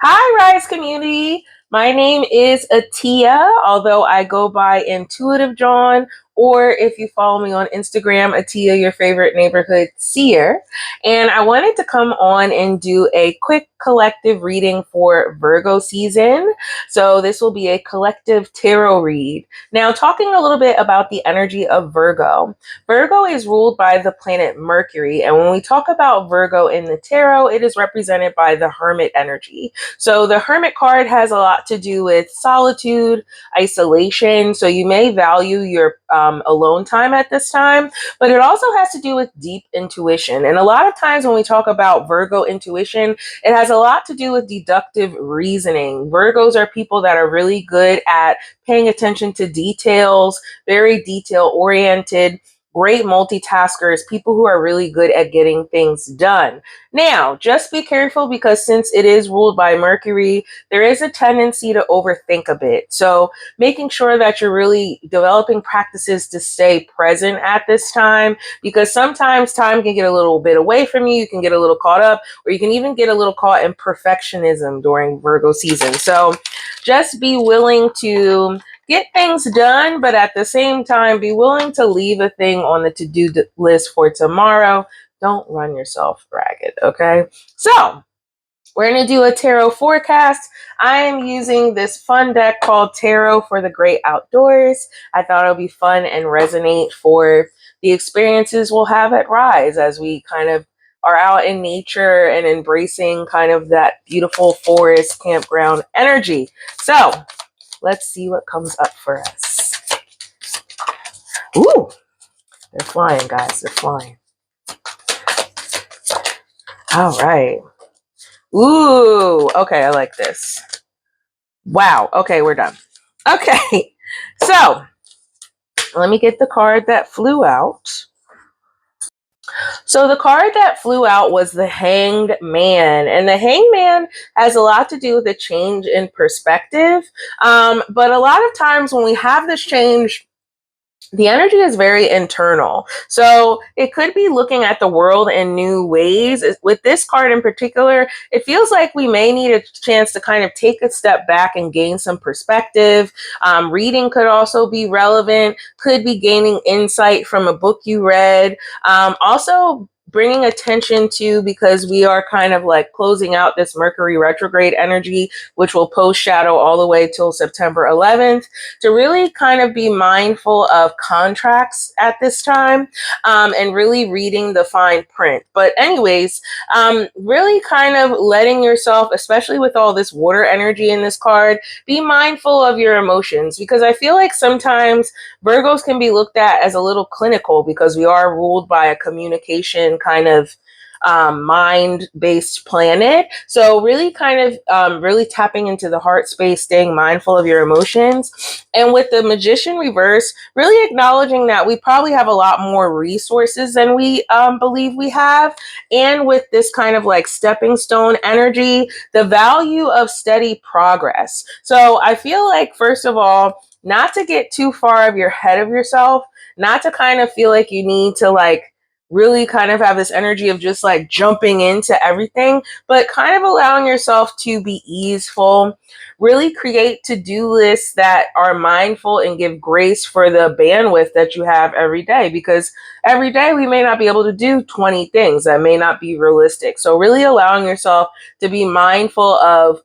Hi, Rise community. My name is Atiya, although I go by Intuitive Jawn, or if you follow me on Instagram, Atiya, your favorite neighborhood seer. And I wanted to come on and do a quick collective reading for Virgo season. So this will be a collective tarot read. Now, talking a little bit about the energy of Virgo. Virgo is ruled by the planet Mercury. And when we talk about Virgo in the tarot, it is represented by the Hermit energy. So the Hermit card has a lot to do with solitude, isolation. So you may value your alone time at this time, but it also has to do with deep intuition. And a lot of times when we talk about Virgo intuition, it has a lot to do with deductive reasoning. Virgos are people that are really good at paying attention to details, very detail oriented, great multitaskers, people who are really good at getting things done. Now, just be careful because since it is ruled by Mercury, there is a tendency to overthink a bit. So making sure that you're really developing practices to stay present at this time, because sometimes time can get a little bit away from you. You can get a little caught up, or you can even get a little caught in perfectionism during Virgo season. So just be willing to get things done, but at the same time, be willing to leave a thing on the to-do list for tomorrow. Don't run yourself ragged, okay? So we're going to do a tarot forecast. I am using this fun deck called Tarot for the Great Outdoors. I thought it would be fun and resonate for the experiences we'll have at Rise as we kind of are out in nature and embracing kind of that beautiful forest campground energy. So let's see what comes up for us. Ooh, they're flying, guys. They're flying. All right. Ooh, okay, I like this. Wow, okay, we're done. Okay, so let me get the card that flew out. So the card that flew out was the Hanged Man, and the Hanged Man has a lot to do with a change in perspective. But a lot of times when we have this change, the energy is very internal. So it could be looking at the world in new ways. With this card in particular, it feels like we may need a chance to kind of take a step back and gain some perspective. Reading could also be relevant, could be gaining insight from a book you read. Also, bringing attention to, because we are kind of like closing out this Mercury retrograde energy, which will post shadow all the way till September 11th, to really kind of be mindful of contracts at this time, and really reading the fine print. But anyways, really kind of letting yourself, especially with all this water energy in this card, be mindful of your emotions, because I feel like sometimes Virgos can be looked at as a little clinical because we are ruled by a communication kind of mind-based planet. So really kind of really tapping into the heart space, staying mindful of your emotions. And with the Magician reverse, really acknowledging that we probably have a lot more resources than we believe we have. And with this kind of like stepping stone energy, the value of steady progress. So I feel like, first of all, not to get too far ahead of yourself, not to kind of feel like you need to like really kind of have this energy of just like jumping into everything, but kind of allowing yourself to be easeful, really create to-do lists that are mindful and give grace for the bandwidth that you have every day, because every day we may not be able to do 20 things that may not be realistic. So really allowing yourself to be mindful of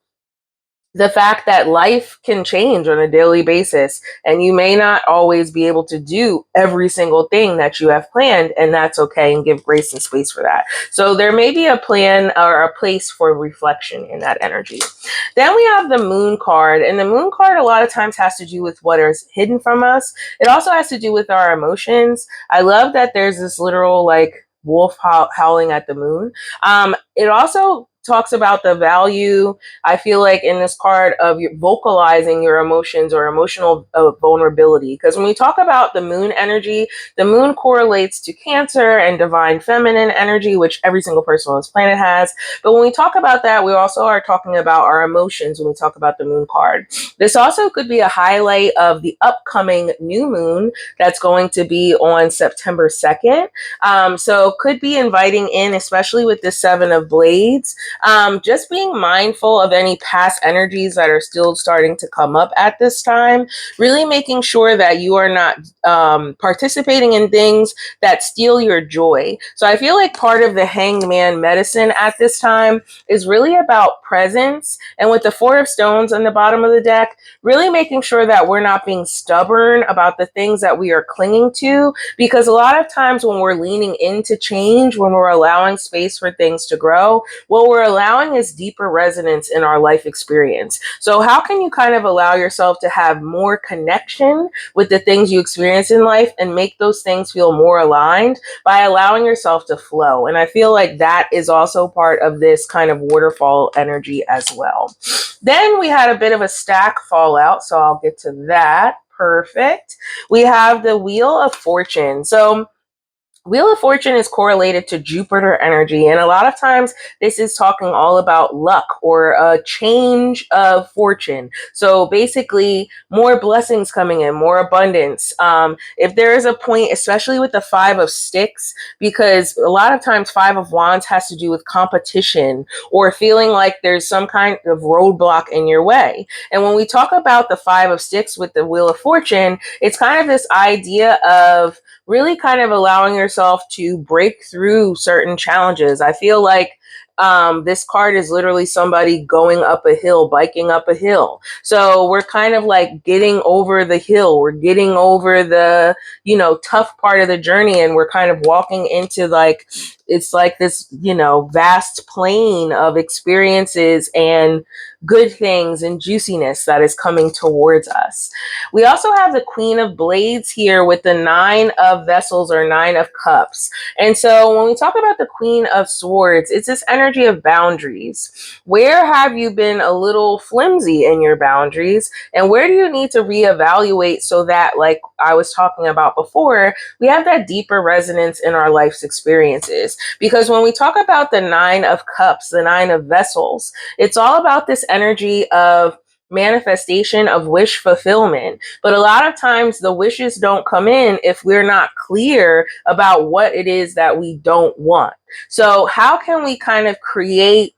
the fact that life can change on a daily basis, and you may not always be able to do every single thing that you have planned, and that's okay, and give grace and space for that. So there may be a plan or a place for reflection in that energy. Then we have the Moon card, and the Moon card a lot of times has to do with what is hidden from us. It also has to do with our emotions. I love that there's this literal like wolf howling at the moon. It also talks about the value, I feel like, in this card of vocalizing your emotions or emotional vulnerability. Because when we talk about the moon energy, the moon correlates to Cancer and divine feminine energy, which every single person on this planet has. But when we talk about that, we also are talking about our emotions when we talk about the moon card. This also could be a highlight of the upcoming new moon that's going to be on September 2nd. So could be inviting in, especially with the Seven of Blades, Just being mindful of any past energies that are still starting to come up at this time, really making sure that you are not participating in things that steal your joy. So I feel like part of the hanged man medicine at this time is really about presence. And with the Four of Stones on the bottom of the deck, really making sure that we're not being stubborn about the things that we are clinging to. Because a lot of times when we're leaning into change, when we're allowing space for things to grow, what we're allowing is deeper resonance in our life experience. So how can you kind of allow yourself to have more connection with the things you experience in life and make those things feel more aligned by allowing yourself to flow? And I feel like that is also part of this kind of waterfall energy as well. Then we had a bit of a stack fallout, so I'll get to that. Perfect. We have the Wheel of Fortune. So Wheel of Fortune is correlated to Jupiter energy, and a lot of times this is talking all about luck or a change of fortune. So basically, more blessings coming in, more abundance. If there is a point, especially with the Five of Sticks, because a lot of times Five of Wands has to do with competition or feeling like there's some kind of roadblock in your way. And when we talk about the Five of Sticks with the Wheel of Fortune, it's kind of this idea of really kind of allowing yourself to break through certain challenges. I feel like this card is literally somebody going up a hill, biking up a hill. So we're kind of like getting over the hill. We're getting over the, tough part of the journey. And we're kind of walking into like, it's like this, vast plain of experiences and good things and juiciness that is coming towards us. We also have the Queen of Blades here with the Nine of Vessels or Nine of Cups. And so when we talk about the Queen of Swords, it's this energy of boundaries. Where have you been a little flimsy in your boundaries? And where do you need to reevaluate so that, like I was talking about before, we have that deeper resonance in our life's experiences? Because when we talk about the Nine of Cups, the Nine of Vessels, it's all about this energy of manifestation of wish fulfillment. But a lot of times the wishes don't come in if we're not clear about what it is that we don't want. So how can we kind of create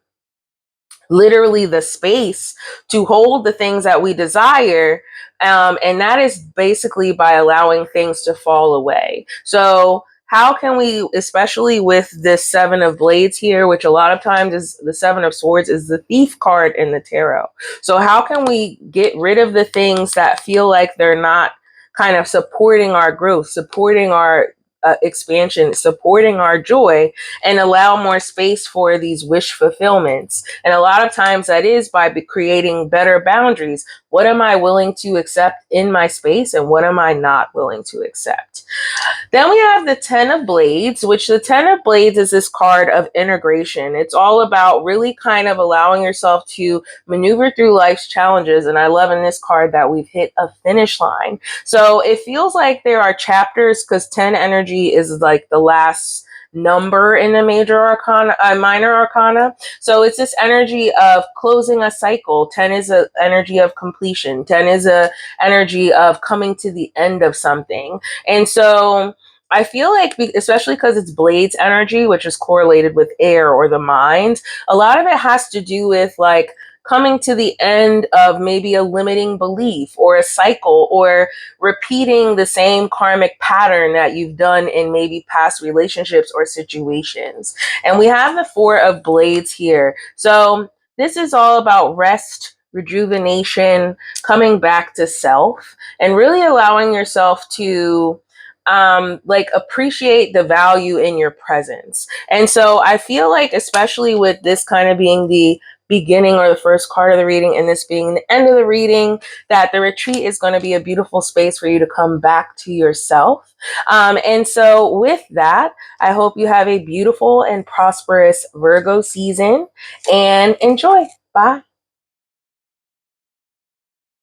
literally the space to hold the things that we desire? And that is basically by allowing things to fall away. So how can we, especially with this Seven of Blades here, which a lot of times is the Seven of Swords, is the Thief card in the tarot. So how can we get rid of the things that feel like they're not kind of supporting our growth, supporting our expansion, supporting our joy, and allow more space for these wish fulfillments? And a lot of times that is by creating better boundaries. What am I willing to accept in my space and what am I not willing to accept? Then we have the Ten of Blades, which the Ten of Blades is this card of integration. It's all about really kind of allowing yourself to maneuver through life's challenges. And I love in this card that we've hit a finish line. So it feels like there are chapters because 10 energy is like the last number in the major arcana, minor arcana. So it's this energy of closing a cycle. 10 is an energy of completion. 10 is a energy of coming to the end of something. And so I feel like, especially because it's Blades energy, which is correlated with air or the mind, a lot of it has to do with like coming to the end of maybe a limiting belief or a cycle or repeating the same karmic pattern that you've done in maybe past relationships or situations. And we have the Four of Blades here. So this is all about rest, rejuvenation, coming back to self, and really allowing yourself to appreciate the value in your presence. And so I feel like, especially with this kind of being the beginning or the first card of the reading and this being the end of the reading, that the retreat is going to be a beautiful space for you to come back to yourself. And so with that, I hope you have a beautiful and prosperous Virgo season and enjoy. Bye.